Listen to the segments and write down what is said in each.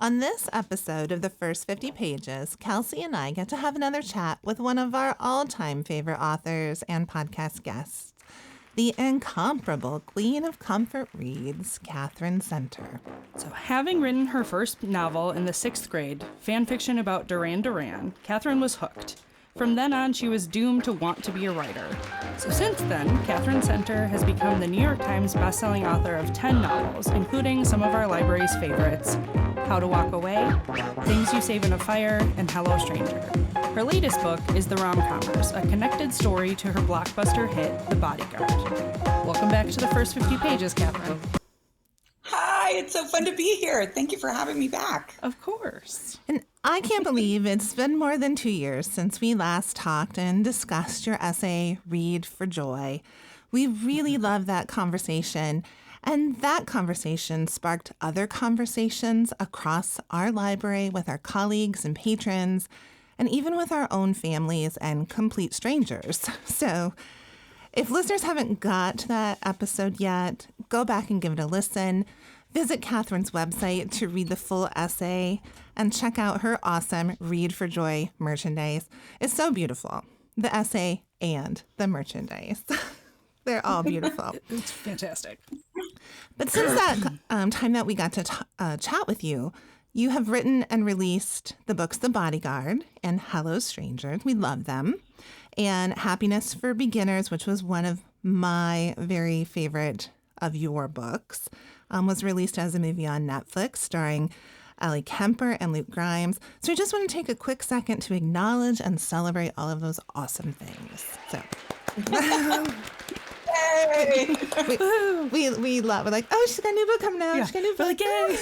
On this episode of the First 50 Pages, Kelsey and I get to have another chat with one of our all-time favorite authors and podcast guests, the incomparable Queen of Comfort Reads, Katherine Center. So having written her first novel in the 6th grade, fan fiction about Duran Duran, Katherine was hooked. From then on, she was doomed to want to be a writer. So since then, Katherine Center has become the New York Times bestselling author of 10 novels, including some of our library's favorites, How to Walk Away, Things You Save in a Fire, and Hello Stranger. Her latest book is The Rom-Commers, a connected story to her blockbuster hit, The Bodyguard. Welcome back to the First 50 Pages, Katherine. Hi, it's so fun to be here. Thank you for having me back. Of course. And I can't believe it's been more than 2 years since we last talked and discussed your essay, Read for Joy. We really loved that conversation, and that conversation sparked other conversations across our library with our colleagues and patrons, and even with our own families and complete strangers. So if listeners haven't got to that episode yet, go back and give it a listen. Visit Katherine's website to read the full essay and check out her awesome Read for Joy merchandise. It's so beautiful, the essay and the merchandise. They're all beautiful. It's fantastic. But since that time that we got to chat with you, you have written and released the books The Bodyguard and Hello Stranger. We love them. And Happiness for Beginners, which was one of my very favorite of your books, was released as a movie on Netflix starring Ellie Kemper and Luke Grimes. So we just want to take a quick second to acknowledge and celebrate all of those awesome things. So Yay! we love it. Like, oh, she's got a new book coming out. Yeah. She's got a new book. Yay!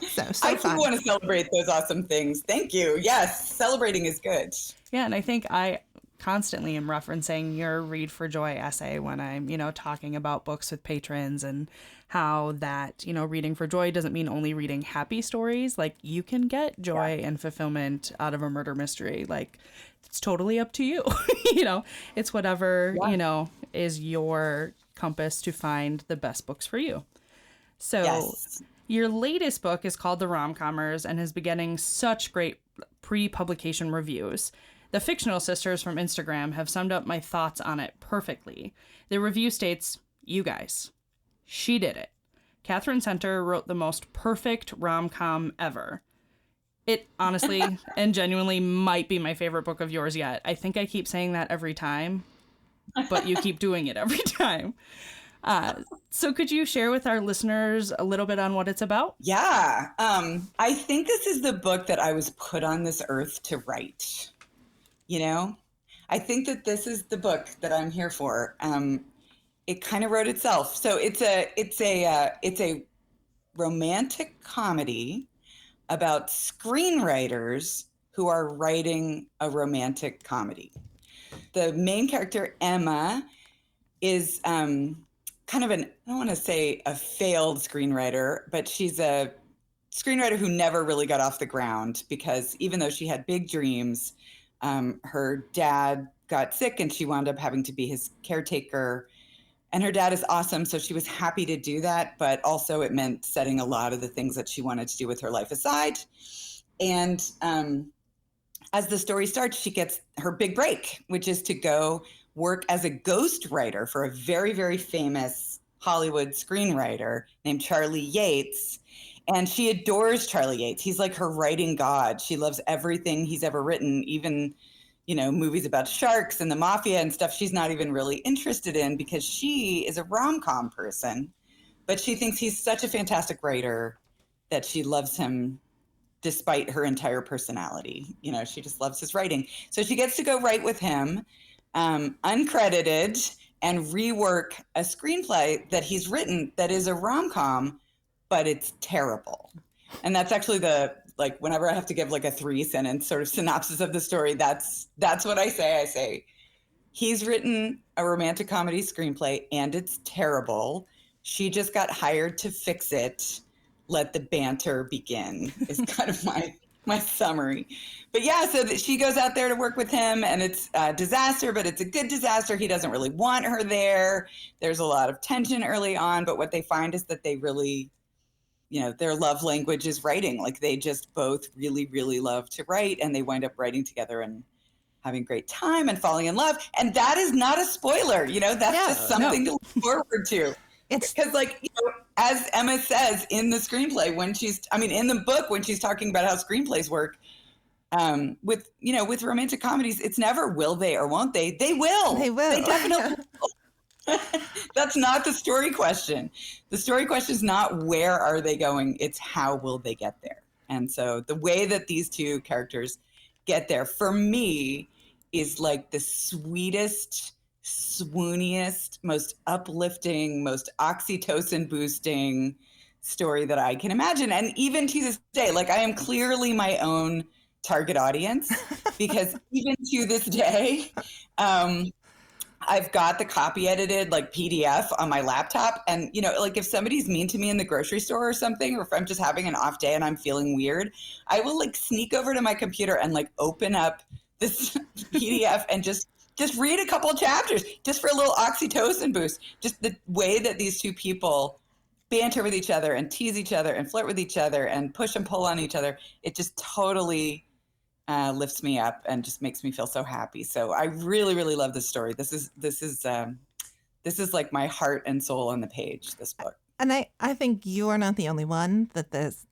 So I fun. do want to celebrate those awesome things. Thank you. Yes, celebrating is good. Yeah, and I think I constantly am referencing your Read for Joy essay when I'm, talking about books with patrons and how that, reading for joy doesn't mean only reading happy stories. Like, you can get joy and fulfillment out of a murder mystery. Like, it's totally up to you. It's whatever, is your compass to find the best books for you. So Yes. Your latest book is called The Rom-Commers and has been getting such great pre-publication reviews. The fictional sisters from Instagram have summed up my thoughts on it perfectly. The review states, "You guys, she did it. Katherine Center wrote the most perfect rom-com ever." It honestly and genuinely might be my favorite book of yours yet. I think I keep saying that every time, but you keep doing it every time. So could you share with our listeners a little bit on what it's about? Yeah. I think this is the book that I was put on this earth to write. I think that this is the book that I'm here for. It kind of wrote itself. So it's a romantic comedy about screenwriters who are writing a romantic comedy. The main character, Emma, is kind of I don't want to say a failed screenwriter, but she's a screenwriter who never really got off the ground because even though she had big dreams, her dad got sick and she wound up having to be his caretaker. And her dad is awesome, so she was happy to do that, but also it meant setting a lot of the things that she wanted to do with her life aside. And as the story starts, she gets her big break, which is to go work as a ghostwriter for a very, very famous Hollywood screenwriter named Charlie Yates. And she adores Charlie Yates. He's like her writing god. She loves everything he's ever written, even, movies about sharks and the mafia and stuff she's not even really interested in because she is a rom-com person. But she thinks he's such a fantastic writer that she loves him despite her entire personality. She just loves his writing. So she gets to go write with him, uncredited, and rework a screenplay that he's written that is a rom-com, but it's terrible. And that's actually whenever I have to give like a 3-sentence sort of synopsis of the story, that's what I say. I say, he's written a romantic comedy screenplay and it's terrible. She just got hired to fix it. Let the banter begin is kind of my summary. But yeah, so she goes out there to work with him and it's a disaster, but it's a good disaster. He doesn't really want her there. There's a lot of tension early on, but what they find is that they really, their love language is writing. Like they just both really, really love to write, and they wind up writing together and having a great time and falling in love. And that is not a spoiler, that's just something to look forward to. Because as Emma says in the screenplay, in the book, when she's talking about how screenplays work, with romantic comedies, it's never will they or won't they. They will. They will. They definitely will. That's not the story question. The story question is not where are they going, it's how will they get there. And so the way that these two characters get there, for me, is like the sweetest, swooniest, most uplifting, most oxytocin boosting story that I can imagine. And even to this day, like I am clearly my own target audience, because even to this day, I've got the copy edited like PDF on my laptop. And, like if somebody's mean to me in the grocery store or something, or if I'm just having an off day and I'm feeling weird, I will like sneak over to my computer and like open up this PDF and just read a couple of chapters just for a little oxytocin boost. Just the way that these two people banter with each other and tease each other and flirt with each other and push and pull on each other. It just totally lifts me up and just makes me feel so happy. So I really, really love this story. This is like my heart and soul on the page, this book. And I think you are not the only one that this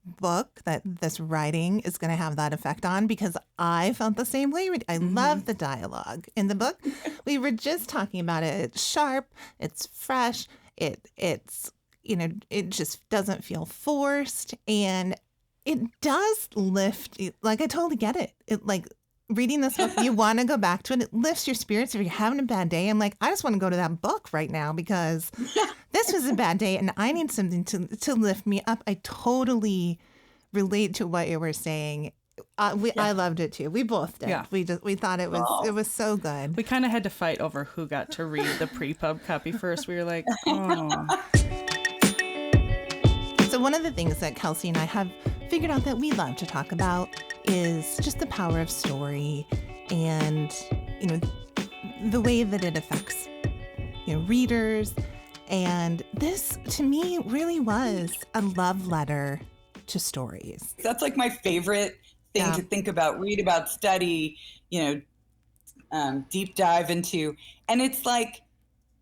book, that this writing is going to have that effect on, because I felt the same way. I love the dialogue in the book. We were just talking about it. It's sharp. It's fresh. It's it just doesn't feel forced, and it does lift. Like I totally get it. It like reading this book, you want to go back to it. It lifts your spirits if you're having a bad day. I'm like, I just want to go to that book right now because this was a bad day and I need something to lift me up. I totally relate to what you were saying. I loved it too. We both did. Yeah. We thought it was so good. We kind of had to fight over who got to read the pre-pub copy first. We were like, oh. So one of the things that Kelsey and I have figured out that we love to talk about is just the power of story and, the way that it affects, readers. And this, to me, really was a love letter to stories. That's like my favorite thing to think about, read about, study, deep dive into. And it's like,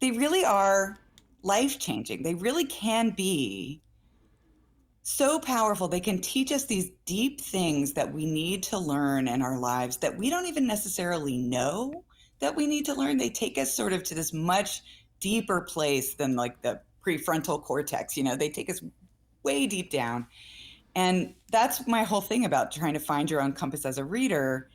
they really are life-changing. They really can be so powerful. They can teach us these deep things that we need to learn in our lives that we don't even necessarily know that we need to learn. They take us sort of to this much deeper place than like the prefrontal cortex. They take us way deep down. And that's my whole thing about trying to find your own compass as a reader,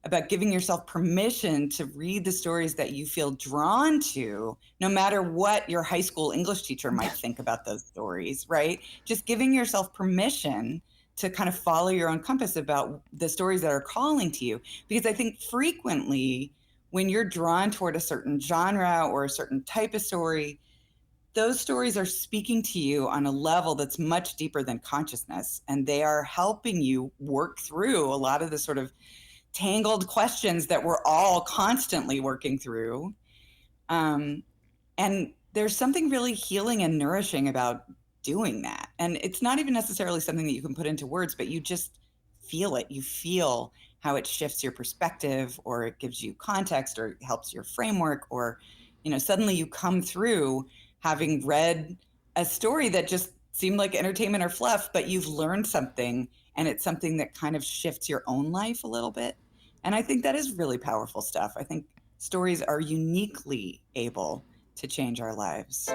about giving yourself permission to read the stories that you feel drawn to, no matter what your high school English teacher might think about those stories, right? Just giving yourself permission to kind of follow your own compass about the stories that are calling to you. Because I think frequently when you're drawn toward a certain genre or a certain type of story, those stories are speaking to you on a level that's much deeper than consciousness. And they are helping you work through a lot of the sort of tangled questions that we're all constantly working through. And there's something really healing and nourishing about doing that. And it's not even necessarily something that you can put into words, but you just feel it. You feel how it shifts your perspective, or it gives you context, or it helps your framework, or, suddenly you come through having read a story that just seemed like entertainment or fluff, but you've learned something, and it's something that kind of shifts your own life a little bit. And I think that is really powerful stuff. I think stories are uniquely able to change our lives.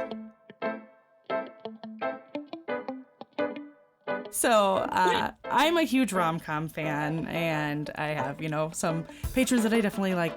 So I'm a huge rom-com fan, and I have, some patrons that I definitely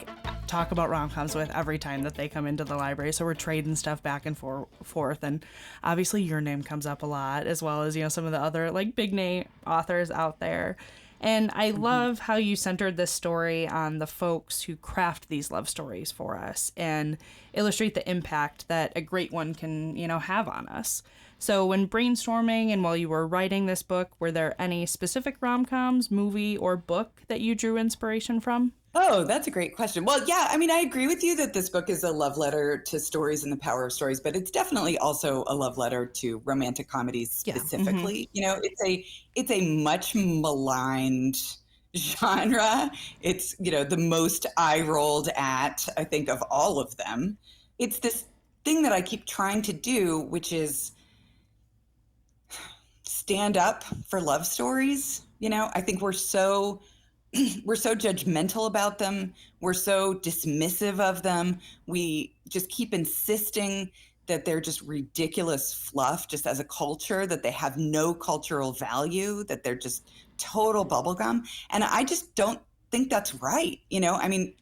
talk about rom-coms with every time that they come into the library. So we're trading stuff back and forth. And obviously your name comes up a lot, as well as, some of the other big name authors out there. And I love how you centered this story on the folks who craft these love stories for us and illustrate the impact that a great one can, have on us. So when brainstorming and while you were writing this book, were there any specific rom-coms, movie, or book that you drew inspiration from? Oh, that's a great question. Well, yeah, I mean, I agree with you that this book is a love letter to stories and the power of stories, but it's definitely also a love letter to romantic comedies Yeah. specifically. You know, it's a much maligned genre. It's, you know, the most eye rolled at, I think, of all of them. It's this thing that I keep trying to do, which is stand up for love stories. You know, I think we're so judgmental about them. We're so dismissive of them. We just keep insisting that they're just ridiculous fluff just as a culture, that they have no cultural value, that they're just total bubblegum. And I just don't think that's right. You know, I mean,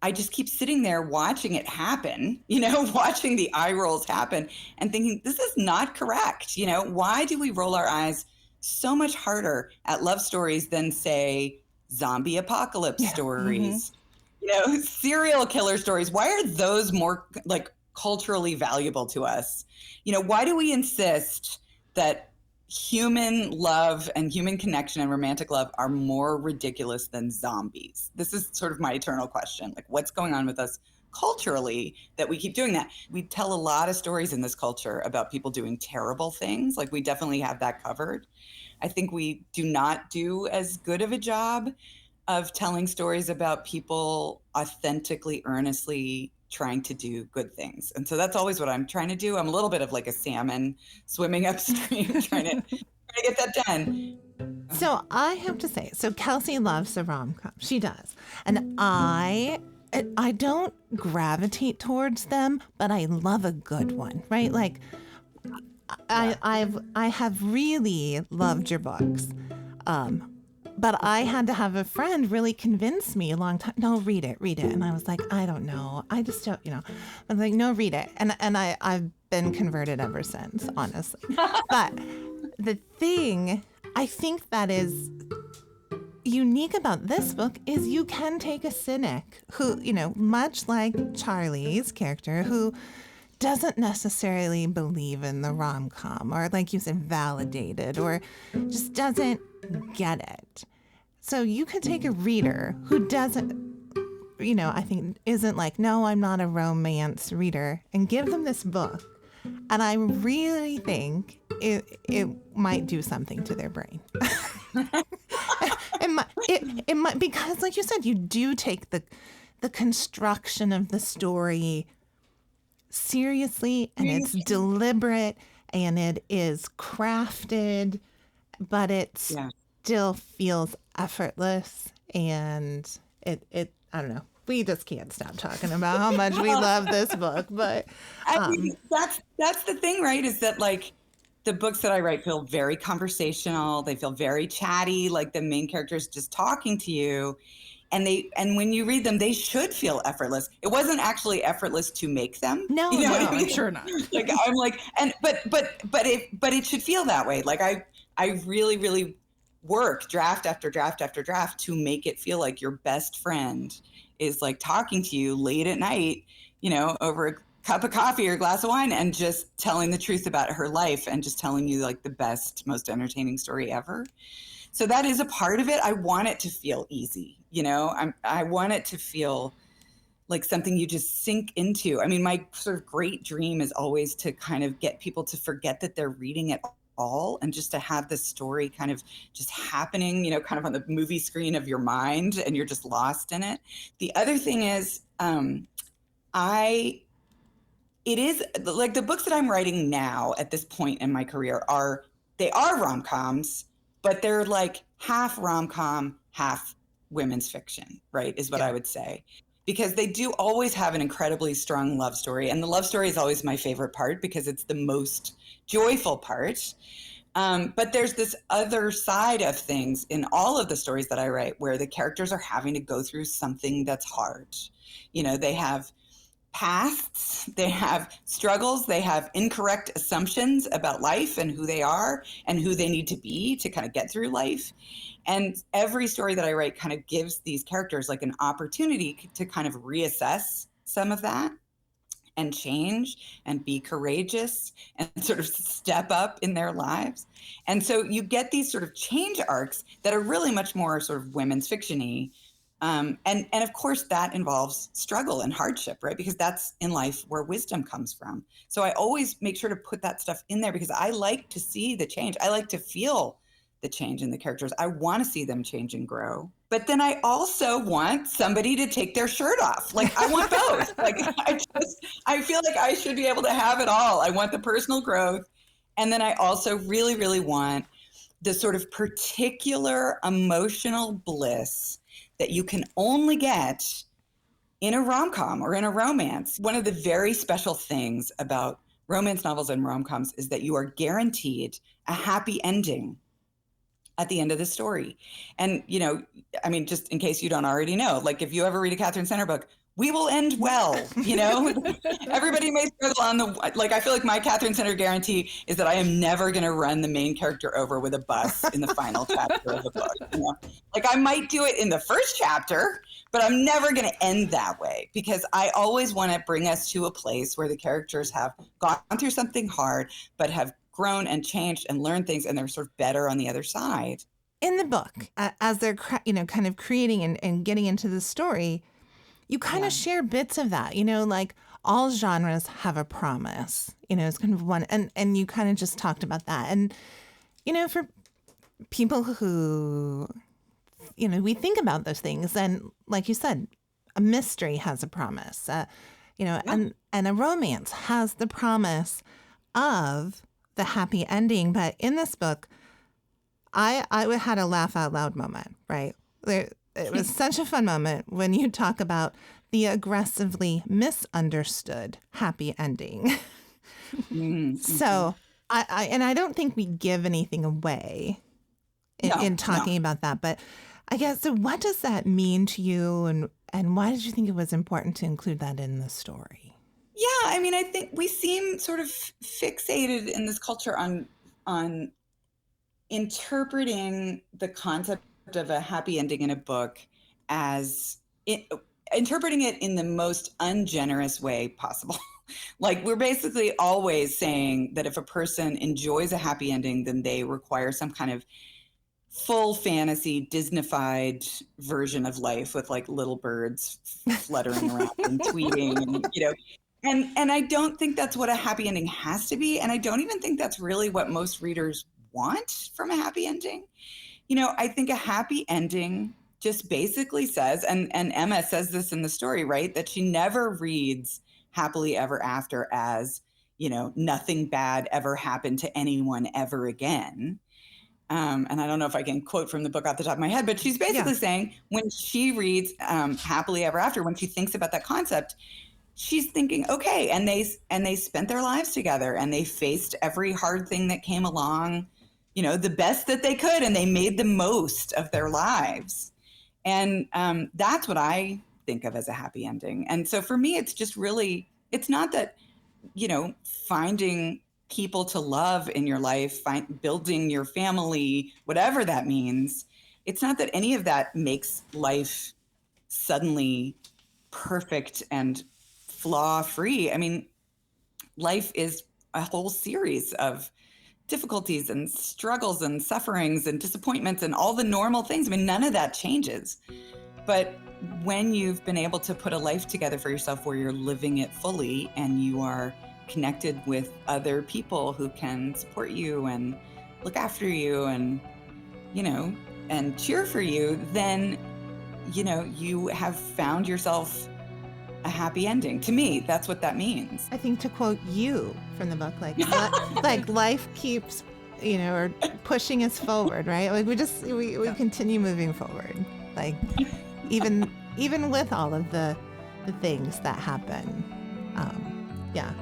I just keep sitting there watching it happen, you know, watching the eye rolls happen and thinking, this is not correct. You know, why do we roll our eyes so much harder at love stories than, say, zombie apocalypse stories, you know, serial killer stories? Why are those more like culturally valuable to us? You know, why do we insist that human love and human connection and romantic love are more ridiculous than zombies? This is sort of my eternal question. Like, what's going on with us culturally that we keep doing that? We tell a lot of stories in this culture about people doing terrible things. Like, we definitely have that covered. I think we do not do as good of a job of telling stories about people authentically, earnestly trying to do good things. And so that's always what I'm trying to do. I'm a little bit of like a salmon swimming upstream, trying to get that done. So I have to say, so Kelsey loves the rom-com. She does. And I don't gravitate towards them, but I love a good one, right? Like I have really loved your books. But I had to have a friend really convince me a long time. No, read it. And I was like, I don't know. I just don't, you know. I was like, no, read it. And I've been converted ever since, honestly. But the thing I think that is unique about this book is you can take a cynic who, you know, much like Charlie's character, who doesn't necessarily believe in the rom-com or, like you said, validated or just doesn't get it. So you could take a reader who doesn't, you know, I think isn't like, no, I'm not a romance reader, and give them this book. And I really think it might do something to their brain. It might, because like you said, you do take the construction of the story seriously, and it's deliberate and it is crafted, but it still feels effortless, and it I don't know. We just can't stop talking about how much we love this book, but I mean, that's the thing, right? Is that like the books that I write feel very conversational. They feel very chatty, like the main character is just talking to you. And when you read them, they should feel effortless. It wasn't actually effortless to make them. No, you know no, what I mean? Sure not. Like I'm like, and but it should feel that way. Like I really work draft after draft after draft to make it feel like your best friend is like talking to you late at night, you know, over a cup of coffee or a glass of wine, and just telling the truth about her life and just telling you like the best, most entertaining story ever. So that is a part of it. I want it to feel easy, you know. I want it to feel like something you just sink into. I mean, my sort of great dream is always to kind of get people to forget that they're reading it all, and just to have the story kind of just happening, you know, kind of on the movie screen of your mind, and you're just lost in it. The other thing is, it is like the books that I'm writing now at this point in my career are rom-coms, but they're like half rom-com, half women's fiction, right? Is what I would say. Because they do always have an incredibly strong love story. And the love story is always my favorite part because it's the most joyful part. But there's this other side of things in all of the stories that I write where the characters are having to go through something that's hard. You know, they have pasts, they have struggles, they have incorrect assumptions about life and who they are and who they need to be to kind of get through life. And every story that I write kind of gives these characters like an opportunity to kind of reassess some of that and change and be courageous and sort of step up in their lives. And so you get these sort of change arcs that are really much more sort of women's fiction-y, And of course that involves struggle and hardship, right? Because that's in life where wisdom comes from. So I always make sure to put that stuff in there because I like to see the change. I like to feel the change in the characters. I want to see them change and grow. But then I also want somebody to take their shirt off. Like I want both. Like I feel like I should be able to have it all. I want the personal growth. And then I also really, really want the sort of particular emotional bliss that you can only get in a rom-com or in a romance. One of the very special things about romance novels and rom-coms is that you are guaranteed a happy ending at the end of the story. And, you know, I mean, just in case you don't already know, like if you ever read a Katherine Center book, we will end well, you know? Everybody may struggle on the, like, I feel like my Katherine Center guarantee is that I am never going to run the main character over with a bus in the final chapter of the book. You know? Like I might do it in the first chapter, but I'm never going to end that way because I always want to bring us to a place where the characters have gone through something hard, but have grown and changed and learned things and they're sort of better on the other side. In the book, as they're, kind of creating and getting into the story, you kind of share bits of that, like all genres have a promise, it's kind of one. And you kind of just talked about that. And, for people who, we think about those things. And like you said, a mystery has a promise, and a romance has the promise of the happy ending. But in this book, I had a laugh out loud moment, right? It was such a fun moment when you talk about the aggressively misunderstood happy ending. Mm-hmm. So I don't think we give anything away in talking about that, but I guess, so what does that mean to you and why did you think it was important to include that in the story? Yeah, I mean, I think we seem sort of fixated in this culture on interpreting the concept of a happy ending in a book as interpreting it in the most ungenerous way possible. Like we're basically always saying that if a person enjoys a happy ending, then they require some kind of full fantasy Disneyfied version of life with like little birds fluttering around and tweeting and, and I don't think that's what a happy ending has to be. And I don't even think that's really what most readers want from a happy ending. I think a happy ending just basically says, and Emma says this in the story, right, that she never reads happily ever after as, nothing bad ever happened to anyone ever again. And I don't know if I can quote from the book off the top of my head, but she's basically saying when she reads happily ever after, when she thinks about that concept, she's thinking, okay, and they spent their lives together and they faced every hard thing that came along, the best that they could, and they made the most of their lives. And that's what I think of as a happy ending. And so for me, it's just really, it's not that, finding people to love in your life, building your family, whatever that means. It's not that any of that makes life suddenly perfect and flaw-free. I mean, life is a whole series of difficulties and struggles and sufferings and disappointments and all the normal things. I mean, none of that changes. But when you've been able to put a life together for yourself where you're living it fully and you are connected with other people who can support you and look after you and, and cheer for you, then, you have found yourself a happy ending. To me, that's what that means. I think to quote you from the book, like life keeps, or pushing us forward, right? Like we continue moving forward, like even with all of the things that happen. Yeah.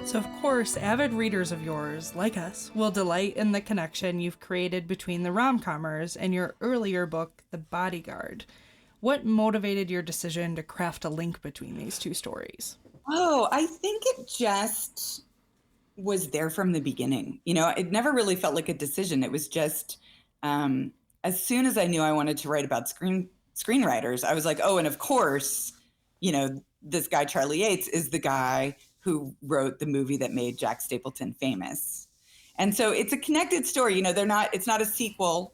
So, of course, avid readers of yours, like us, will delight in the connection you've created between the rom-commers and your earlier book, The Bodyguard. What motivated your decision to craft a link between these two stories? Oh, I think it just was there from the beginning. It never really felt like a decision. It was just as soon as I knew I wanted to write about screenwriters, I was like, oh, and of course, this guy, Charlie Yates, is the guy who wrote the movie that made Jack Stapleton famous. And so it's a connected story. It's not a sequel.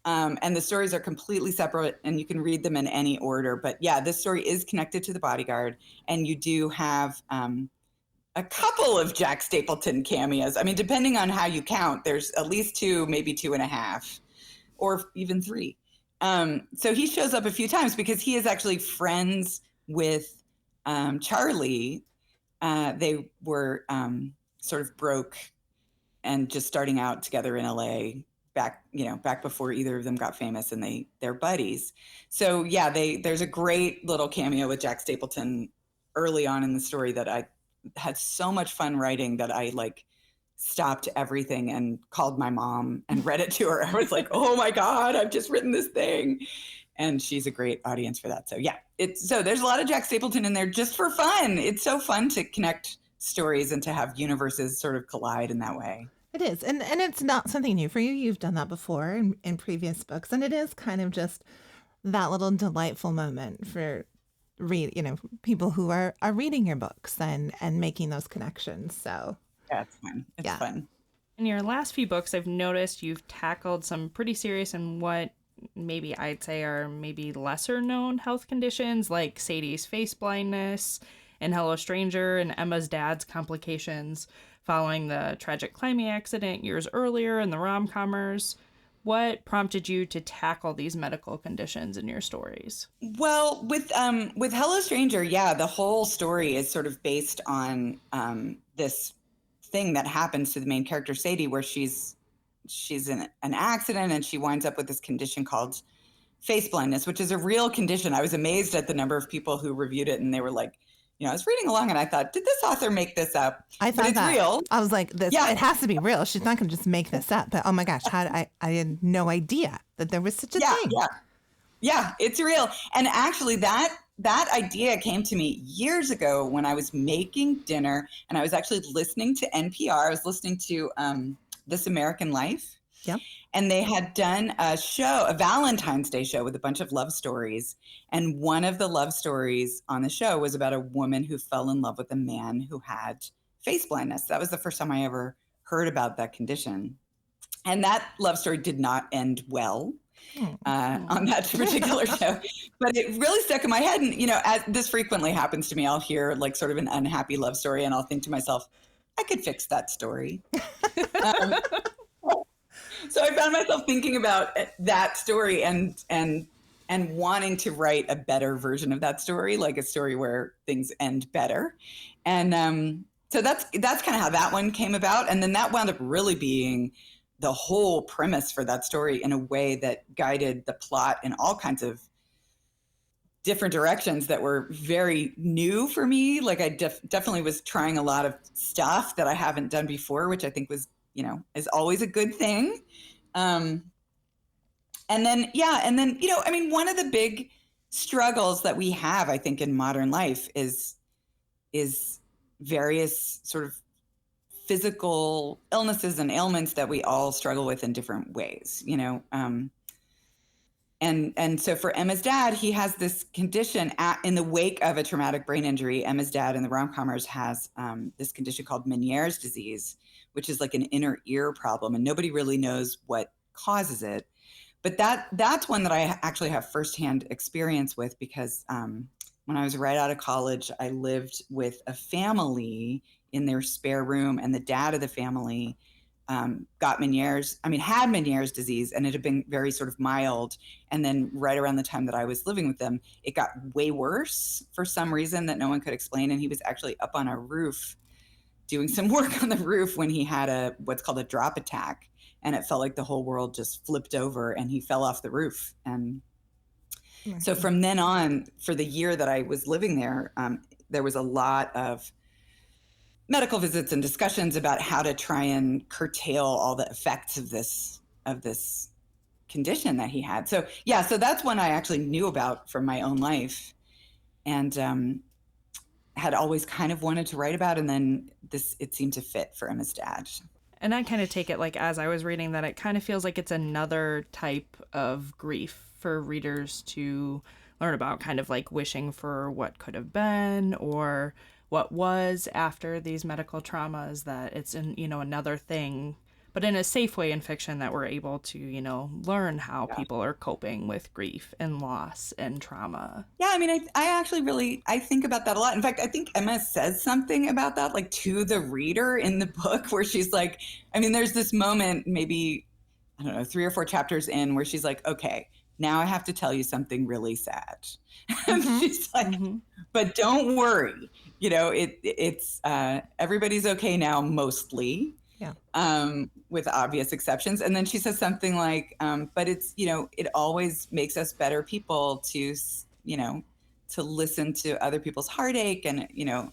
And the stories are completely separate and you can read them in any order. But yeah, this story is connected to The Bodyguard. And you do have a couple of Jack Stapleton cameos. I mean, depending on how you count, there's at least 2, maybe 2.5, or even 3. So he shows up a few times because he is actually friends with Charlie. They were sort of broke and just starting out together in LA back before either of them got famous, and they're buddies. So yeah, there's a great little cameo with Jack Stapleton early on in the story that I had so much fun writing that I stopped everything and called my mom and read it to her. I was like, oh my God, I've just written this thing. And she's a great audience for that. So yeah, so there's a lot of Jack Stapleton in there just for fun. It's so fun to connect stories and to have universes sort of collide in that way. It is. And it's not something new for you. You've done that before in previous books. And it is kind of just that little delightful moment for people who are reading your books and making those connections. So yeah, it's fun. It's fun. In your last few books, I've noticed you've tackled some pretty serious and what maybe I'd say are maybe lesser known health conditions, like Sadie's face blindness and Hello Stranger, and Emma's dad's complications following the tragic climbing accident years earlier in the rom-commers. What prompted you to tackle these medical conditions in your stories? Well, with Hello Stranger, yeah, the whole story is sort of based on this thing that happens to the main character, Sadie, where she's in an accident and she winds up with this condition called face blindness, which is a real condition. I was amazed at the number of people who reviewed it, and they were like, I was reading along and I thought, did this author make this up? I thought it's real. I was like, it has to be real. She's not going to just make this up. But oh my gosh, I had no idea that there was such a thing. Yeah, it's real. And actually that idea came to me years ago when I was making dinner and I was actually listening to NPR. I was listening to This American Life. Yep. And they had done a Valentine's Day show with a bunch of love stories. And one of the love stories on the show was about a woman who fell in love with a man who had face blindness. That was the first time I ever heard about that condition. And that love story did not end well on that particular show. But it really stuck in my head. And, as this frequently happens to me, I'll hear sort of an unhappy love story and I'll think to myself, I could fix that story. So I found myself thinking about that story and wanting to write a better version of that story, like a story where things end better. And so that's kind of how that one came about. And then that wound up really being the whole premise for that story in a way that guided the plot in all kinds of different directions that were very new for me. Like I definitely was trying a lot of stuff that I haven't done before, which I think was, is always a good thing. And then, one of the big struggles that we have, I think, in modern life is various sort of physical illnesses and ailments that we all struggle with in different ways, and so for Emma's dad, he has this condition in the wake of a traumatic brain injury. Emma's dad in the rom-commers has this condition called Meniere's disease, which is like an inner ear problem, and nobody really knows what causes it. But that's one that I actually have firsthand experience with because when I was right out of college, I lived with a family in their spare room, and the dad of the family had Meniere's disease, and it had been very sort of mild. And then right around the time that I was living with them, it got way worse for some reason that no one could explain. And he was actually up on a roof doing some work on the roof when he had what's called a drop attack. And it felt like the whole world just flipped over and he fell off the roof. And so from then on, for the year that I was living there, there was a lot of medical visits and discussions about how to try and curtail all the effects of this condition that he had. So that's one I actually knew about from my own life and had always kind of wanted to write about. And then it seemed to fit for Emma's dad. And I kind of take it as I was reading that it kind of feels like it's another type of grief for readers to learn about, kind of like wishing for what could have been or what was after these medical traumas, that it's another thing but in a safe way in fiction that we're able to, you know, learn how people are coping with grief and loss and trauma. Yeah, I mean, I actually really, I think about that a lot. In fact, I think Emma says something about that, like to the reader in the book, where she's like, I mean, there's this moment, maybe, I don't know, 3 or 4 chapters in, where she's like, okay, now I have to tell you something really sad. She's like, but don't worry, you know, it's everybody's okay now, mostly. Yeah. With obvious exceptions. And then she says something like, but it's, you know, it always makes us better people to, you know, to listen to other people's heartache. And, you know,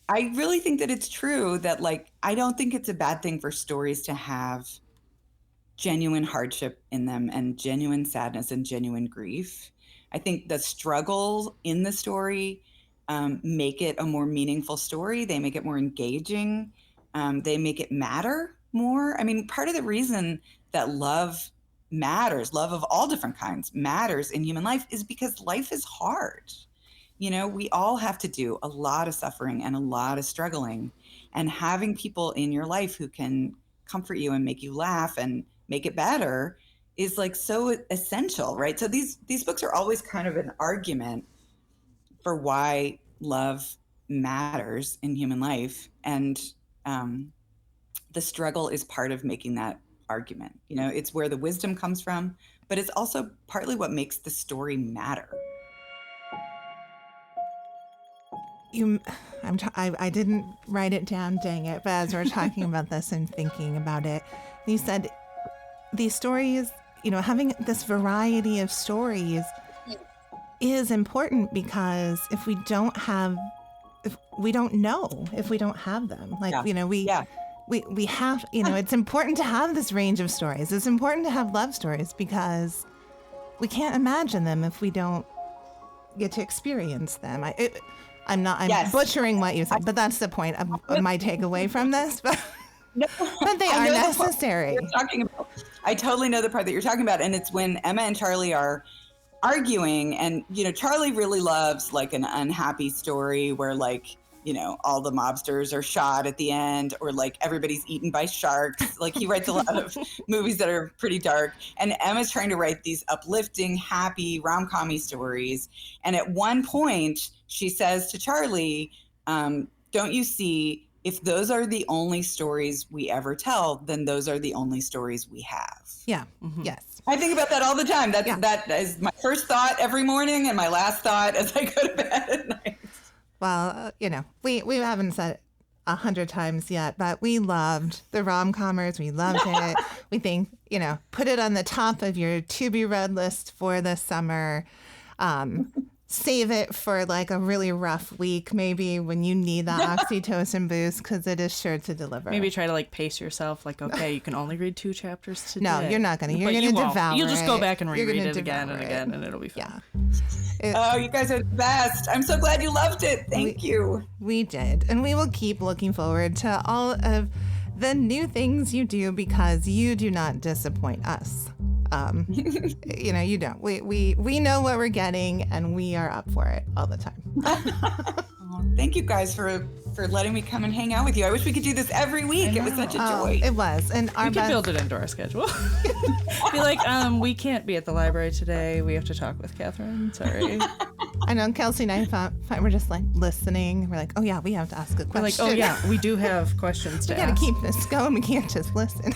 I really think that it's true that, like, I don't think it's a bad thing for stories to have genuine hardship in them and genuine sadness and genuine grief. I think the struggles in the story make it a more meaningful story. They make it more engaging. They make it matter more. I mean, part of the reason that love matters, love of all different kinds matters in human life, is because life is hard. You know, we all have to do a lot of suffering and a lot of struggling, and having people in your life who can comfort you and make you laugh and make it better is like so essential, right? So these books are always kind of an argument for why love matters in human life. And the struggle is part of making that argument. You know, it's where the wisdom comes from, but it's also partly what makes the story matter. I didn't write it down, dang it, but as we're talking about this and thinking about it, you said these stories, you know, having this variety of stories is important, because if we don't have them, like, you know, we have, you know, it's important to have this range of stories. It's important to have love stories, because we can't imagine them if we don't get to experience them. I'm butchering what you said, but that's the point of my takeaway from this. But they are necessary. I totally know the part that you're talking about. And it's when Emma and Charlie are arguing, and, you know, Charlie really loves like an unhappy story where, like, you know, all the mobsters are shot at the end, or like everybody's eaten by sharks. Like, he writes a lot of movies that are pretty dark. And Emma's trying to write these uplifting, happy, rom-com-y stories. And at one point she says to Charlie, don't you see, if those are the only stories we ever tell, then those are the only stories we have. Yeah. Mm-hmm. Yes. I think about that all the time. That is my first thought every morning and my last thought as I go to bed at night. Well, you know, we haven't said it 100 times yet, but we loved the rom-commers. We loved it. We think, you know, put it on the top of your to-be-read list for the summer. Save it for like a really rough week, maybe when you need the oxytocin boost, because it is sure to deliver. Maybe try to like pace yourself. Like, okay, you can only read 2 chapters today. No, you're not going to. You're going to devour it. You'll just go back and reread it again and again, and it'll be fun. Yeah. You guys are the best. I'm so glad you loved it. Thank you. We did. And we will keep looking forward to all of the new things you do, because you do not disappoint us. You know, you don't. We know what we're getting, and we are up for it all the time. Thank you guys for letting me come and hang out with you. I wish we could do this every week. It was such a joy. It was. And we can build it into our schedule. Be like, we can't be at the library today. We have to talk with Katherine. Sorry. I know Kelsey and I thought we're just like listening. We're like, oh yeah, we have to ask a question. We're like, oh yeah, we do have questions to ask. We got to keep this going. We can't just listen.